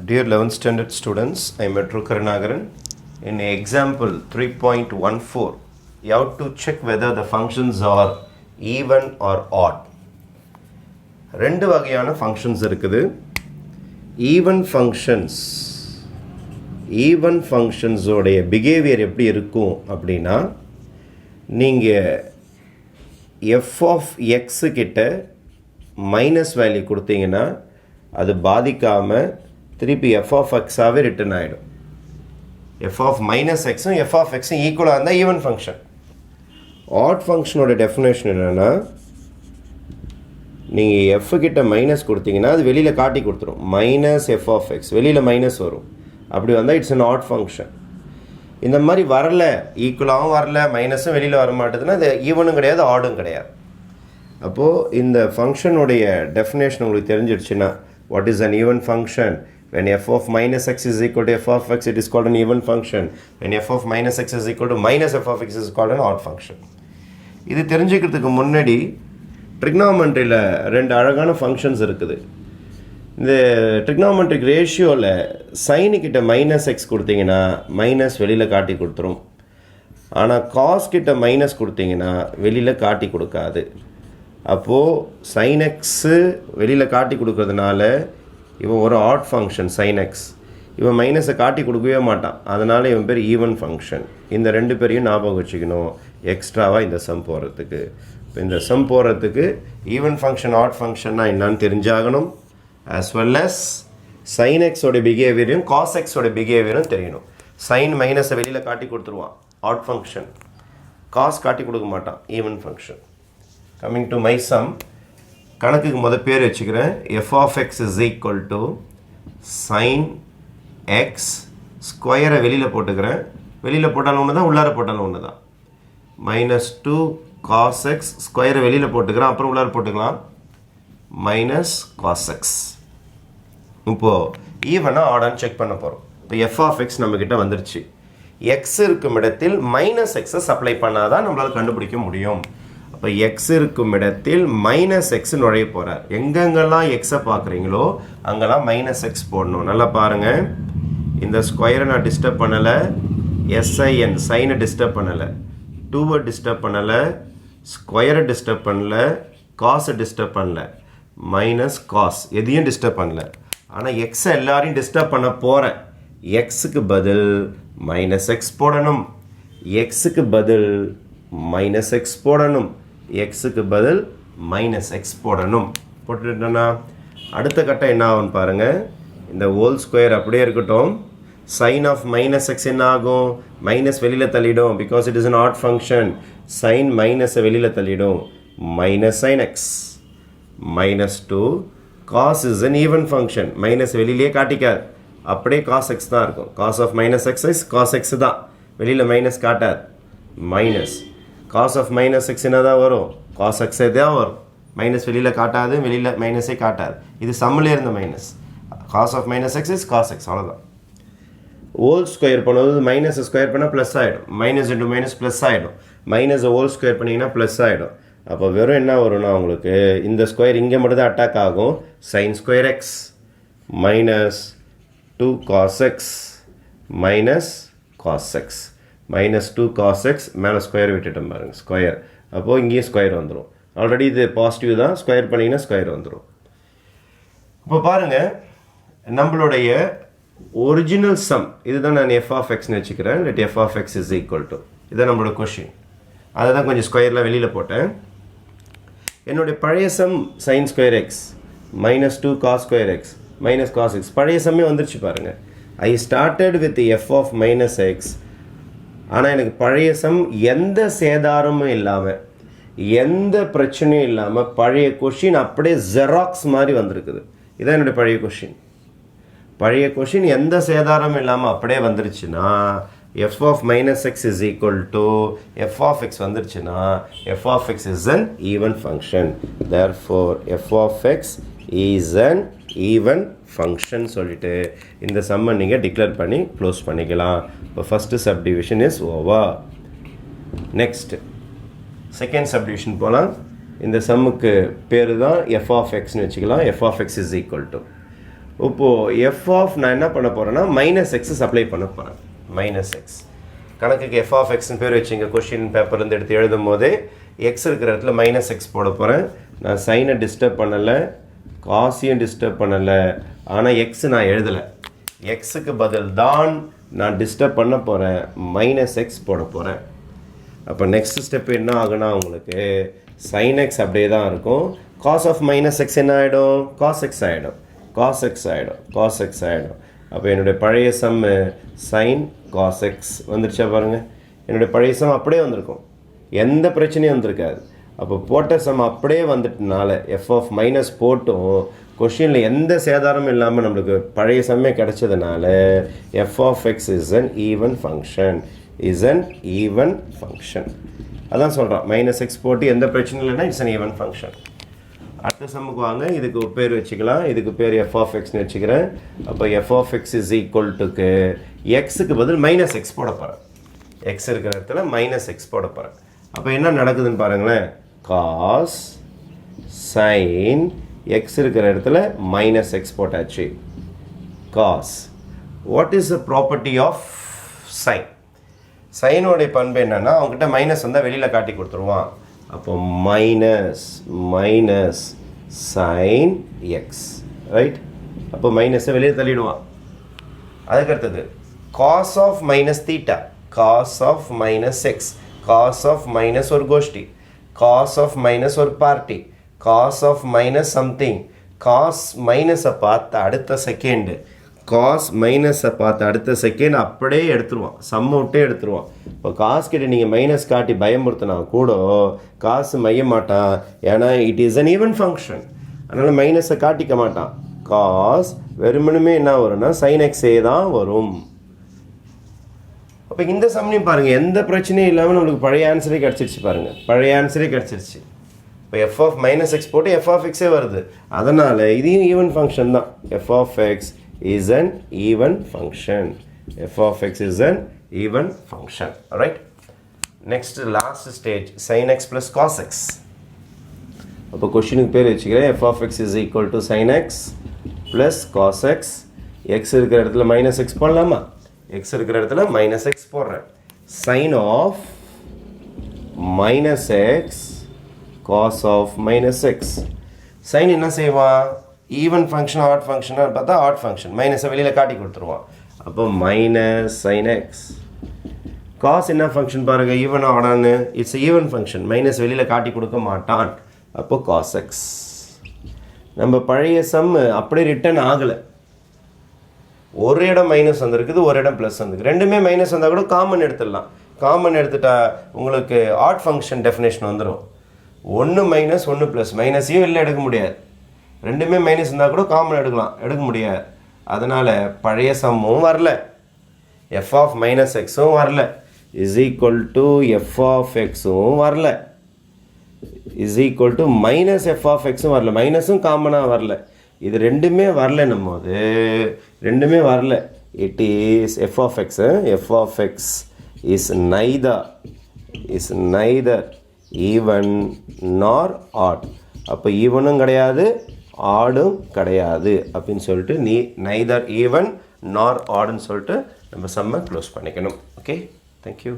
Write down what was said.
Dear 11th standard students, I am Metro Karunagaran. In example 3.14, you have to check whether the functions are even or odd. ரெண்டு வகையான functions இருக்குது. Even functions உடைய behavior எப்படி இருக்கும் அப்படின்னா, நீங்கள் f of x கிட்ட minus value கொடுத்தீங்கன்னா அது பாதிக்காமல் திருப்பி f of x ஆகவே ரிட்டர்ன் ஆகிடும். f of minus xம் f of xம் ஈக்குவலாக இருந்தால் ஈவன் ஃபங்க்ஷன். ஆட் ஃபங்க்ஷனோட டெஃபினேஷன் என்னென்னா, நீங்கள் f கிட்ட மைனஸ் கொடுத்தீங்கன்னா அது வெளியில் காட்டி கொடுத்துரும். மைனஸ் f of x வெளியில் மைனஸ் வரும். அப்படி வந்தால் இட்ஸ் an ஆட் ஃபங்க்ஷன். இந்த மாதிரி வரல, ஈக்குவலாகவும் வரல, மைனஸும் வெளியில் வர மாட்டேதுன்னா அது ஈவனும் கிடையாது, ஆடும் கிடையாது. அப்போது இந்த ஃபங்க்ஷனுடைய டெஃபினேஷன் உங்களுக்கு தெரிஞ்சிடுச்சுன்னா, what is an even function? When f of minus x is equal to f of x, it is called an even function. When f of minus x is equal to minus f of x is called an odd function. இது தெரிஞ்சுக்கிறதுக்கு முன்னாடி ட்ரிக்னாமெண்ட்ரியில் ரெண்டு அழகான functions இருக்குது. இந்த trigonometric ரேஷியோவில் சைனுக்கிட்ட minus X கொடுத்தீங்கன்னா minus வெளியில் காட்டி கொடுத்துரும். ஆனால் காஸ் கிட்ட மைனஸ் கொடுத்தீங்கன்னா வெளியில் காட்டி கொடுக்காது. அப்போது சைன் எக்ஸு வெளியில் காட்டி கொடுக்கறதுனால இவன் ஒரு ஆட் ஃபங்க்ஷன் சைன் எக்ஸ். இவன் மைனஸை காட்டி கொடுக்கவே மாட்டான், அதனால் இவன் பேர் ஈவன் ஃபங்க்ஷன். இந்த ரெண்டு பேரையும் ஞாபகம் வச்சுக்கணும் எக்ஸ்ட்ராவாக இந்த சம் போகிறதுக்கு. இப்போ இந்த சம் போகிறதுக்கு ஈவன் ஃபங்க்ஷன் ஆட் ஃபங்க்ஷன்னா என்னான்னு தெரிஞ்சாகணும். as well as sin x ஓட பிஹேவியரும் cos x ஓட பிஹேவியரும் தெரியணும். sin மைனஸை வெளியில் காட்டி கொடுத்துருவான், ஆட் ஃபங்க்ஷன். cos காட்டி கொடுக்க மாட்டான், even function. Coming to my sum, கணக்குக்கு முதல் பேர் வச்சுக்கிறேன். f of x is equal to sin x ஸ்கொயரை வெளியில் போட்டுக்கிறேன். வெளியில் போட்டாலும் ஒன்று தான், உள்ளார போட்டாலும் ஒன்று தான். -2 cos x ஸ்கொயரை வெளியில் போட்டுக்கிறேன், அப்புறம் உள்ளார போட்டுக்கலாம் மைனஸ் cos x. இப்போது ஈவனாக ஆடான்னு செக் பண்ண போகிறோம். இப்போ f of x நம்மக்கிட்ட வந்துருச்சு. எக்ஸ் இருக்கும் இடத்தில் மைனஸ் எக்ஸை சப்ளை பண்ணால் தான் நம்மளால் கண்டுபிடிக்க முடியும். அப்போ எக்ஸ் இருக்கும் இடத்தில் மைனஸ் எக்ஸ் நுழைய போகிறார். எங்கெங்கெல்லாம் எக்ஸை பார்க்குறீங்களோ அங்கெல்லாம் மைனஸ் எக்ஸ் போடணும். நல்லா பாருங்கள், இந்த ஸ்கொயரை நான் டிஸ்டர்ப் பண்ணலை, எஸ்ஐஎன் சைனை டிஸ்டர்ப் பண்ணலை, 2வை டிஸ்டர்ப் பண்ணலை, ஸ்கொயரை டிஸ்டர்ப் பண்ணலை, காஸை டிஸ்டர்ப் பண்ணல, மைனஸ் காஸ் எதையும் டிஸ்டர்ப் பண்ணல. ஆனால் எக்ஸை எல்லாரையும் டிஸ்டர்ப் பண்ண போகிறேன். எக்ஸுக்கு பதில் மைனஸ் எக்ஸ் போடணும், எக்ஸுக்கு பதில் மைனஸ் எக்ஸ் போடணும், எக்ஸுக்கு பதில் மைனஸ் எக்ஸ் போடணும். போட்டுட்டோன்னா அடுத்த கட்டம் என்ன ஆகும்னு பாருங்கள். இந்த ஹோல் ஸ்கொயர் அப்படியே இருக்கட்டும். சைன் ஆஃப் மைனஸ் எக்ஸ் என்ன ஆகும்? மைனஸ் வெளியில் தள்ளிடும், because it is an odd function. Sine மைனஸை வெளியில் தள்ளிடும், minus sin x. -2 cos is an even function. Minus வெளியிலே காட்டிக்காது, அப்படியே cos x தான் இருக்கும். cos of minus x is cos x தான், வெளியில் மைனஸ் காட்டாது. Minus cos of minus x என்ன தான் வரும்? cos x தான் வரும். மைனஸ் வெளியில் காட்டாது, வெளியில் மைனஸே காட்டாது. இது சம்மிலே இருந்த minus. cos of minus x is cos x, அவ்வளோதான். ஹோல் ஸ்கொயர் பண்ணும்போது மைனஸ் ஸ்கொயர் பண்ணால் ப்ளஸ் ஆகிடும். மைனஸ் இன்ட்டு மைனஸ் ப்ளஸ் ஆகிடும். மைனஸை ஹோல் ஸ்கொயர் பண்ணிங்கன்னா ப்ளஸ் ஆகிடும். அப்போ வெறும் என்ன வரும்னா உங்களுக்கு இந்த ஸ்கொயர் இங்கே மட்டும் தான் அட்டாக் ஆகும். Sign square x minus 2 cos x minus cos x -2 cos x மேலே ஸ்கொயர் விட்டுட்டோம் பாருங்கள், ஸ்கொயர். அப்போது இங்கேயும் ஸ்கொயர் வந்துடும். ஆல்ரெடி இது பாசிட்டிவ் தான், ஸ்கொயர் பண்ணிங்கன்னா ஸ்கொயர் வந்துடும். இப்போ பாருங்கள், நம்மளுடைய ஒரிஜினல் சம் இதுதான். நான் f of xன்னு வச்சுக்கிறேன். Let f of x is equal to, இதுதான் நம்மளோட கொஷின். அதை தான் கொஞ்சம் ஸ்கொயரில் வெளியில் போட்டேன். என்னுடைய பழைய sum sine square x -2 cos square x minus cos x பழைய சம்மே வந்துருச்சு பாருங்கள். I started with f of minus x. ஆனால் எனக்கு பழைய சம் எந்த சேதாரமும் இல்லாமல், எந்த பிரச்சனையும் இல்லாமல் பழைய கொஷின் அப்படியே ஜெராக்ஸ் மாதிரி வந்திருக்குது. இதான் என்னுடைய பழைய கொஷின். பழைய கொஷின் எந்த சேதாரமும் இல்லாமல் அப்படியே வந்துருச்சுன்னா f of minus x is equal to f of x வந்துருச்சுன்னா f of x is an even function. Therefore f of x is an even function சொல்லிட்டு இந்த சம்மை நீங்கள் டிக்ளேர் பண்ணி க்ளோஸ் பண்ணிக்கலாம். இப்போ first subdivision is over. Next second subdivision போகலாம். இந்த சம்முக்கு பேர் தான் f of xன்னு வச்சுக்கலாம். f of x is equal to இப்போது எஃப் ஆஃப் நான் என்ன பண்ண போகிறேன்னா மைனஸ் எக்ஸ் சப்ளை பண்ண போகிறேன். மைனஸ் எக்ஸ் கணக்குக்கு எஃப் ஆஃப் எக்ஸ்னு பேர் வச்சுங்க. கொஷின் பேப்பர்லேருந்து எடுத்து எழுதும் போதே எக்ஸ் இருக்கிற இடத்துல மைனஸ் எக்ஸ் போட போகிறேன். நான் சைனை டிஸ்டர்ப் பண்ணலை, காசையும் டிஸ்டர்ப் பண்ணலை, ஆனால் எக்ஸ் நான் எழுதலை. எக்ஸுக்கு பதில் தான் நான் டிஸ்டர்ப் பண்ண போகிறேன், மைனஸ் எக்ஸ் போட போகிறேன். அப்போ நெக்ஸ்ட் ஸ்டெப் என்ன ஆகுனா உங்களுக்கு சைன் எக்ஸ் அப்படியே தான் இருக்கும். காஸ் ஆஃப் மைனஸ் எக்ஸ் என்ன ஆகிடும்? காஸ் எக்ஸ் ஆகிடும். காஸ் எக்ஸ் ஆகிடும். காஸ் எக்ஸ் ஆகிடும். அப்போ என்னுடைய பழைய சம் சைன் காஸ் எக்ஸ் வந்துருச்சா பாருங்கள். என்னுடைய பழைய சம் அப்படியே வந்திருக்கும், எந்த பிரச்சனையும் வந்திருக்காது. அப்போ போட்ட சம் அப்படியே வந்துட்டனால எஃப் ஆஃப் மைனஸ் போட்டும் கொஷினில் எந்த சேதாரமும் இல்லாமல் நம்மளுக்கு பழைய சம்மே கிடைச்சதுனால f of x is an even function. Is an even function. அதான் சொல்கிறான், மைனஸ் எக்ஸ் போட்டு எந்த பிரச்சனையும் இல்லைன்னா இட்ஸ் அன் ஈவன் ஃபங்க்ஷன். அடுத்த சம்முக்கு வாங்க. இதுக்கு பேர் வச்சுக்கலாம். இதுக்கு பேர் எஃப் ஆஃப் எக்ஸ்னு வச்சுக்கிறேன். அப்போ f of x is equal டுக்கு எக்ஸுக்கு பதில் மைனஸ் எக்ஸ் போட போகிறேன். எக்ஸ் இருக்கிற இடத்துல மைனஸ் எக்ஸ் போட போகிறேன். அப்போ என்ன நடக்குதுன்னு பாருங்களேன். காஸ் சைன் எக்ஸ் இருக்கிற இடத்துல மைனஸ் எக்ஸ் போட்டாச்சு. Cos what is the property of sine? சைனோடைய பண்பு என்னென்னா அவங்ககிட்ட மைனஸ் வந்தால் வெளியில் காட்டி கொடுத்துருவான். அப்போ minus minus sine x, right? அப்போ மைனஸை வெளியே தள்ளிடுவான். அதுக்கடுத்தது cos of minus theta, cos of minus x, cos of minus ஒரு கோஷ்டி, காஸ் ஆஃப் மைனஸ் ஒரு party, cos of minus something. Cos மைனஸை பார்த்த அடுத்த செகண்டு, காஸ் மைனஸை பார்த்து அடுத்த செகண்ட் அப்படியே எடுத்துருவான், சம்ம விட்டே எடுத்துருவான். இப்போ காசு கிட்ட நீங்கள் மைனஸ் காட்டி பயமுறுத்தினா கூட காசு மைய மாட்டான், ஏன்னா it is an even function. அதனால் மைனஸை காட்டிக்க மாட்டான். காஸ் வெறுமனுமே என்ன வரும்னா சைன் எக்ஸே தான் வரும். அப்போ இந்த சமயம் பாருங்கள், எந்த பிரச்சனையும் இல்லாமல் நம்மளுக்கு பழைய ஆன்சரே கிடச்சிருச்சு பாருங்கள். பழைய ஆன்சரே கிடச்சிருச்சு. இப்போ எஃப் ஆஃப் மைனஸ் எக்ஸ் போட்டு எஃப் ஆஃப் எக்ஸே வருது. அதனால் இதையும் ஈவன் ஃபங்க்ஷன் தான். F of x is an even function. F of x is an even function. Alright. Next last stage sin x plus cos x. அப்போ கொஸ்டினுக்கு பேர் வச்சுக்கிறேன். F of x is equal to sin x plus cos x. x இருக்கிற இடத்துல minus X போடலாமா? x இருக்கிற இடத்துல minus X போடுறேன். sin of minus x cos of minus x. sin என்ன செய்வான்? ஈவன் ஃபங்க்ஷன் ஆட் ஃபங்க்ஷனாக பார்த்தா ஆட் ஃபங்க்ஷன், மைனஸை வெளியில் காட்டி கொடுத்துருவான். அப்போ மைனஸ் சைன் எக்ஸ். காஸ் என்ன ஃபங்க்ஷன் பாருங்கள், ஈவன் ஆடான்னு, இட்ஸ் ஈவன் ஃபங்க்ஷன், மைனஸ் வெளியில் காட்டி கொடுக்க மாட்டான். அப்போ காஸ் எக்ஸ். நம்ம பழைய சம் அப்படியே ரிட்டர்ன் ஆகலை. ஒரு இடம் மைனஸ் வந்திருக்குது, ஒரு இடம் ப்ளஸ் வந்துருக்கு. ரெண்டுமே மைனஸ் வந்தால் கூட காமன் எடுத்துடலாம். காமன் எடுத்துட்டா உங்களுக்கு ஆட் ஃபங்க்ஷன் டெஃபினேஷன் வந்துடும். ஒன்று மைனஸ் ஒன்று ப்ளஸ், மைனஸையும் இல்லை எடுக்க முடியாது. ரெண்டுமே மைனஸ் இருந்தால் கூட காமன் எடுக்கலாம், எடுக்க முடியாது. அதனால் பழைய சம்மும் வரல, எஃப் ஆஃப் மைனஸ் எக்ஸும் வரல, is equal to f of எக்ஸும் வரல, is equal to minus f of எக்ஸும் வரல, மைனஸும் காமனாக வரல. இது ரெண்டுமே வரலன்னும் போது ரெண்டுமே வரல. It is f of x is neither even nor odd. அப்போ ஈவனும் கிடையாது, ஆடும் கிடையாது அப்படின்னு சொல்லிட்டு நைதர் ஈவன் நார் ஆடுன்னு சொல்லிட்டு நம்ம சம்மை க்ளோஸ் பண்ணிக்கணும். Okay, thank you.